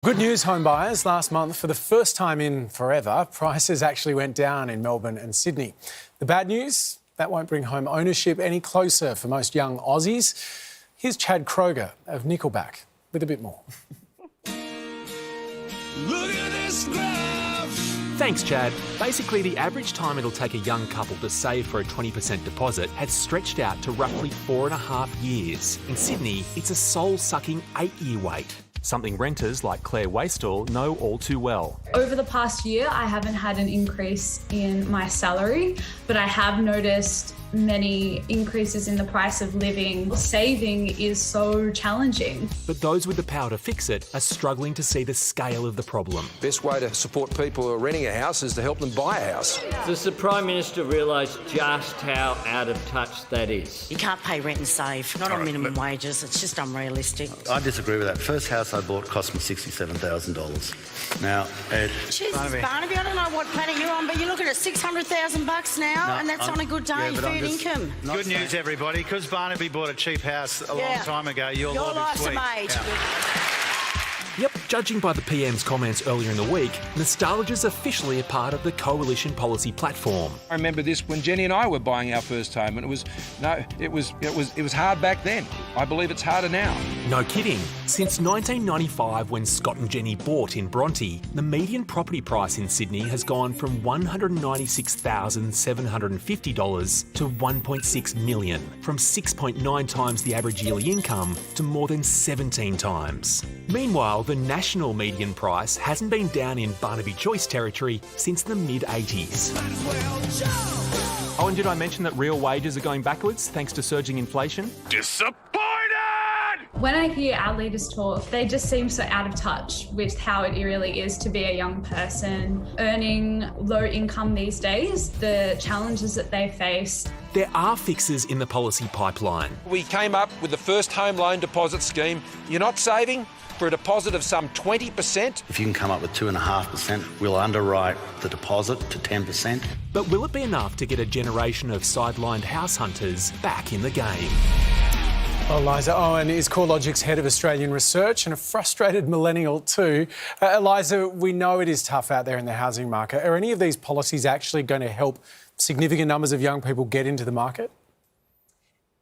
Good news, home buyers. Last month, for the first time in forever, prices actually went down in Melbourne and Sydney. The bad news? That won't bring home ownership any closer for most young Aussies. Here's Chad Kroger of Nickelback with a bit more. Look at this graph. Thanks, Chad. Basically, the average time it'll take a young couple to save for a 20% deposit has stretched out to roughly 4.5 years. In Sydney, it's a soul-sucking 8-year wait. Something renters like Claire Waistall know all too well. Over the past year, I haven't had an increase in my salary, but I have noticed many increases in the price of living. Saving is so challenging. But those with the power to fix it are struggling to see the scale of the problem. Best way to support people who are renting a house is to help them buy a house. Does the Prime Minister realise just how out of touch that is? You can't pay rent and save, not on minimum wages. It's just unrealistic. I disagree with that. First house I bought cost me $67,000. Now, Jesus, Barnaby, I don't know what planet you're on, but you're looking at $600,000 now, and that's on a good day for an income. Good news, everybody, because Barnaby bought a cheap house a long time ago. Your life's a mate. Yep, judging by the PM's comments earlier in the week, nostalgia's officially a part of the Coalition policy platform. I remember this when Jenny and I were buying our first home, and it was hard back then. I believe it's harder now. No kidding. Since 1995, when Scott and Jenny bought in Bronte, the median property price in Sydney has gone from $196,750 to $1.6 million, from 6.9 times the average yearly income to more than 17 times. Meanwhile, the national median price hasn't been down in Barnaby Joyce territory since the mid-80s. Oh, and did I mention that real wages are going backwards thanks to surging inflation? Disappointed! When I hear our leaders talk, they just seem so out of touch with how it really is to be a young person earning low income these days, the challenges that they face. There are fixes in the policy pipeline. We came up with the first home loan deposit scheme. You're not saving? For a deposit of some 20%. if you can come up with 2.5%, we'll underwrite the deposit to 10%. But will it be enough to get a generation of sidelined house hunters back in the game? Eliza Owen is CoreLogic's head of Australian research and a frustrated millennial too. Eliza, we know it is tough out there in the housing market. Are any of these policies actually going to help significant numbers of young people get into the market?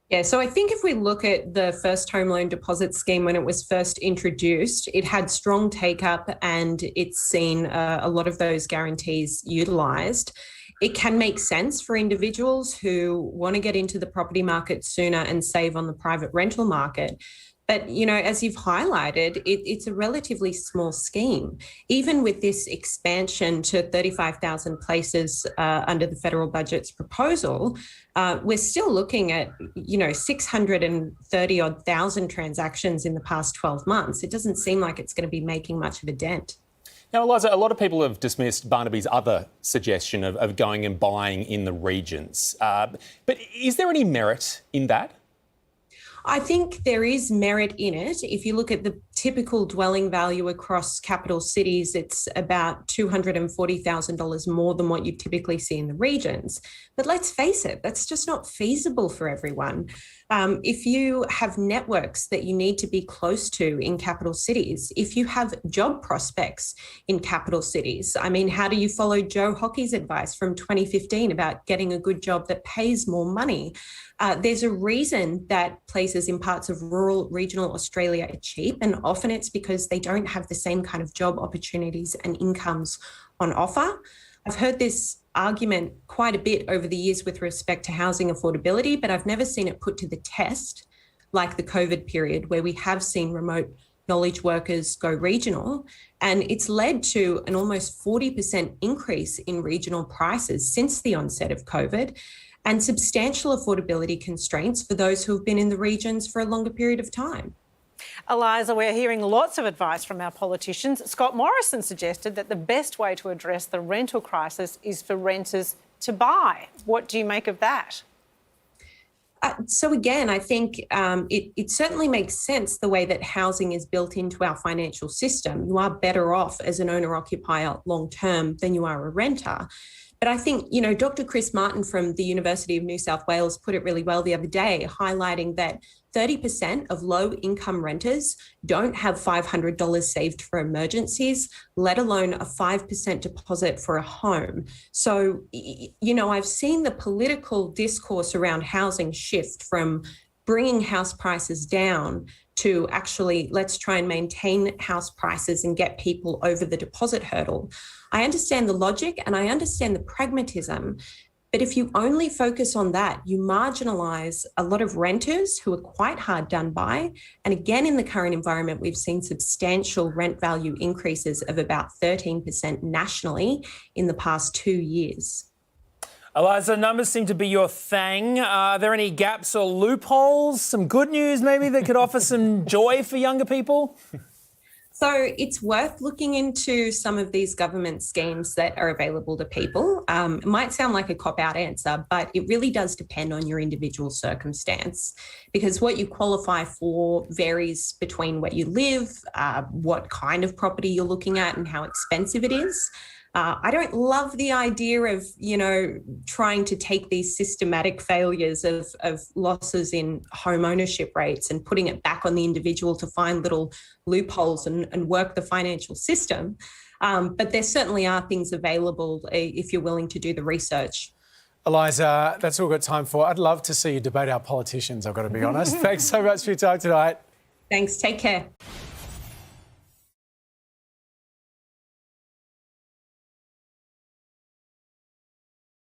Yeah, so I think if we look at the first home loan deposit scheme when it was first introduced, it had strong take-up and it's seen a lot of those guarantees utilised. It can make sense for individuals who want to get into the property market sooner and save on the private rental market. But, you know, as you've highlighted, it's a relatively small scheme. Even with this expansion to 35,000 places under the federal budget's proposal, we're still looking at, 630-odd thousand transactions in the past 12 months. It doesn't seem like it's going to be making much of a dent. Now, Eliza, a lot of people have dismissed Barnaby's other suggestion of going and buying in the regions. But is there any merit in that? I think there is merit in it. If you look at the typical dwelling value across capital cities, it's about $240,000 more than what you typically see in the regions. But let's face it, that's just not feasible for everyone. If you have networks that you need to be close to in capital cities, if you have job prospects in capital cities, I mean, how do you follow Joe Hockey's advice from 2015 about getting a good job that pays more money? There's a reason that places in parts of rural regional Australia are cheap, and often it's because they don't have the same kind of job opportunities and incomes on offer. I've heard this argument quite a bit over the years with respect to housing affordability, but I've never seen it put to the test like the COVID period, where we have seen remote knowledge workers go regional, and it's led to an almost 40% increase in regional prices since the onset of COVID, and substantial affordability constraints for those who have been in the regions for a longer period of time. Eliza, we're hearing lots of advice from our politicians. Scott Morrison suggested that the best way to address the rental crisis is for renters to buy. What do you make of that? So again, I think it certainly makes sense the way that housing is built into our financial system. You are better off as an owner-occupier long-term than you are a renter. But I think, Dr. Chris Martin from the University of New South Wales put it really well the other day, highlighting that 30% of low-income renters don't have $500 saved for emergencies, let alone a 5% deposit for a home. So, you know, I've seen the political discourse around housing shift from bringing house prices down to actually let's try and maintain house prices and get people over the deposit hurdle. I understand the logic and I understand the pragmatism. But if you only focus on that, you marginalise a lot of renters who are quite hard done by. And again, in the current environment, we've seen substantial rent value increases of about 13% nationally in the past 2 years. Eliza, numbers seem to be your thing. Are there any gaps or loopholes? Some good news maybe that could offer some joy for younger people? So it's worth looking into some of these government schemes that are available to people. It might sound like a cop-out answer, but it really does depend on your individual circumstance because what you qualify for varies between where you live, what kind of property you're looking at and how expensive it is. I don't love the idea of, you know, trying to take these systematic failures of losses in home ownership rates and putting it back on the individual to find little loopholes and work the financial system. But there certainly are things available if you're willing to do the research. Eliza, that's all we've got time for. I'd love to see you debate our politicians, I've got to be honest. Thanks so much for your time tonight. Thanks. Take care.